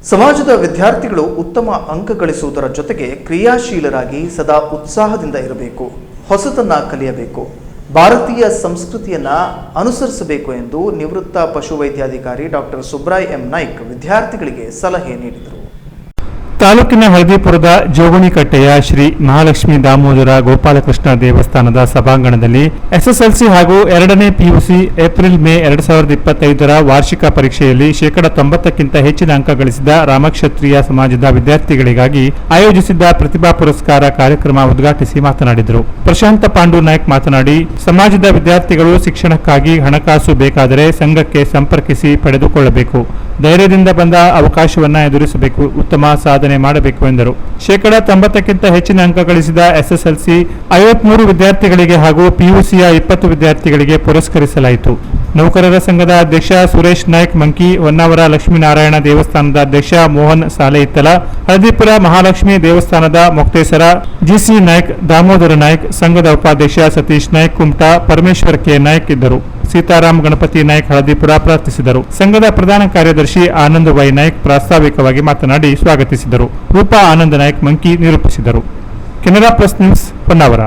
ಸಮಾಜದ ವಿದ್ಯಾರ್ಥಿಗಳು ಉತ್ತಮ ಅಂಕ ಗಳಿಸುವುದರ ಜೊತೆಗೆ ಕ್ರಿಯಾಶೀಲರಾಗಿ ಸದಾ ಉತ್ಸಾಹದಿಂದ ಇರಬೇಕು, ಹೊಸತನ್ನ ಕಲಿಯಬೇಕು, ಭಾರತೀಯ ಸಂಸ್ಕೃತಿಯನ್ನ ಅನುಸರಿಸಬೇಕು ಎಂದು ನಿವೃತ್ತ ಪಶುವೈದ್ಯಾಧಿಕಾರಿ ಡಾಕ್ಟರ್ ಸುಬ್ರಾಯ್ ಎಂ ನಾಯ್ಕ್ ವಿದ್ಯಾರ್ಥಿಗಳಿಗೆ ಸಲಹೆ ನೀಡಿದರು. ತಾಲೂಕಿನ ಹಳದಿಪುರದ ಜೋಗಣಿಕಟ್ಟೆಯ ಶ್ರೀ ಮಹಾಲಕ್ಷ್ಮಿ ದಾಮೋದರ ಗೋಪಾಲಕೃಷ್ಣ ದೇವಸ್ಥಾನದ ಸಭಾಂಗಣದಲ್ಲಿ ಎಸ್ಎಸ್ಎಲ್ಸಿ ಹಾಗೂ 2ನೇ ಪಿಯುಸಿ ಏಪ್ರಿಲ್-ಮೇ 2025ರ ವಾರ್ಷಿಕ ಪರೀಕ್ಷೆಯಲ್ಲಿ 90%ಕ್ಕಿಂತ ಹೆಚ್ಚಿನ ಅಂಕ ಗಳಿಸಿದ ರಾಮಕ್ಷತ್ರಿಯ ಸಮಾಜದ ವಿದ್ಯಾರ್ಥಿಗಳಿಗಾಗಿ ಆಯೋಜಿಸಿದ್ದ ಪ್ರತಿಭಾ ಪುರಸ್ಕಾರ ಕಾರ್ಯಕ್ರಮ ಉದ್ಘಾಟಿಸಿ ಮಾತನಾಡಿದರು. ಪ್ರಶಾಂತ ಪಾಂಡು ನಾಯ್ಕ್ ಮಾತನಾಡಿ, ಸಮಾಜದ ವಿದ್ಯಾರ್ಥಿಗಳು ಶಿಕ್ಷಣಕ್ಕಾಗಿ ಹಣಕಾಸು ಬೇಕಾದರೆ ಸಂಘಕ್ಕೆ ಸಂಪರ್ಕಿಸಿ ಪಡೆದುಕೊಳ್ಳಬೇಕು, ಧೈರ್ಯದಿಂದ ಬಂದ ಅವಕಾಶವನ್ನ ಎದುರಿಸಬೇಕು, ಉತ್ತಮ ಸಾಧನೆ ಮಾಡಬೇಕು ಎಂದರು. 90%ಕ್ಕಿಂತ ಹೆಚ್ಚಿನ ಅಂಕ ಗಳಿಸಿದ ಎಸ್ಎಸ್ಎಲ್ಸಿ 53 ವಿದ್ಯಾರ್ಥಿಗಳಿಗೆ ಹಾಗೂ ಪಿಯುಸಿಯ 20 ವಿದ್ಯಾರ್ಥಿಗಳಿಗೆ ಪುರಸ್ಕರಿಸಲಾಯಿತು. ನೌಕರರ ಸಂಘದ ಅಧ್ಯಕ್ಷ ಸುರೇಶ್ ನಾಯ್ಕ್ ಮಂಕಿ, ಹೊನ್ನಾವರ ಲಕ್ಷ್ಮೀನಾರಾಯಣ ದೇವಸ್ಥಾನದ ಅಧ್ಯಕ್ಷ ಮೋಹನ್ ಸಾಲೆಯಿತ್ತಲ, ಹಳದಿಪುರ ಮಹಾಲಕ್ಷ್ಮಿ ದೇವಸ್ಥಾನದ ಮೊಕ್ತೇಸರ ಜಿಸಿ ನಾಯ್ಕ್, ದಾಮೋದರ ನಾಯ್ಕ್, ಸಂಘದ ಉಪಾಧ್ಯಕ್ಷ ಸತೀಶ್ ನಾಯ್ಕ್ ಕುಮಟಾ, ಪರಮೇಶ್ವರ್ ಕೆ ನಾಯ್ಕ್ ಇದ್ದರು. ಸೀತಾರಾಮ್ ಗಣಪತಿ ನಾಯ್ಕ್ ಹಳದಿಪುರ ಪ್ರಾರ್ಥಿಸಿದರು. ಸಂಘದ ಪ್ರಧಾನ ಕಾರ್ಯದರ್ಶಿ ಆನಂದ್ ವೈ ನಾಯ್ಕ್ ಪ್ರಾಸ್ತಾವಿಕವಾಗಿ ಮಾತನಾಡಿ ಸ್ವಾಗತಿಸಿದರು. ರೂಪಾ ಆನಂದ್ ನಾಯ್ಕ್ ಮಂಕಿ ನಿರೂಪಿಸಿದರು. Canara plus news, Honnavar.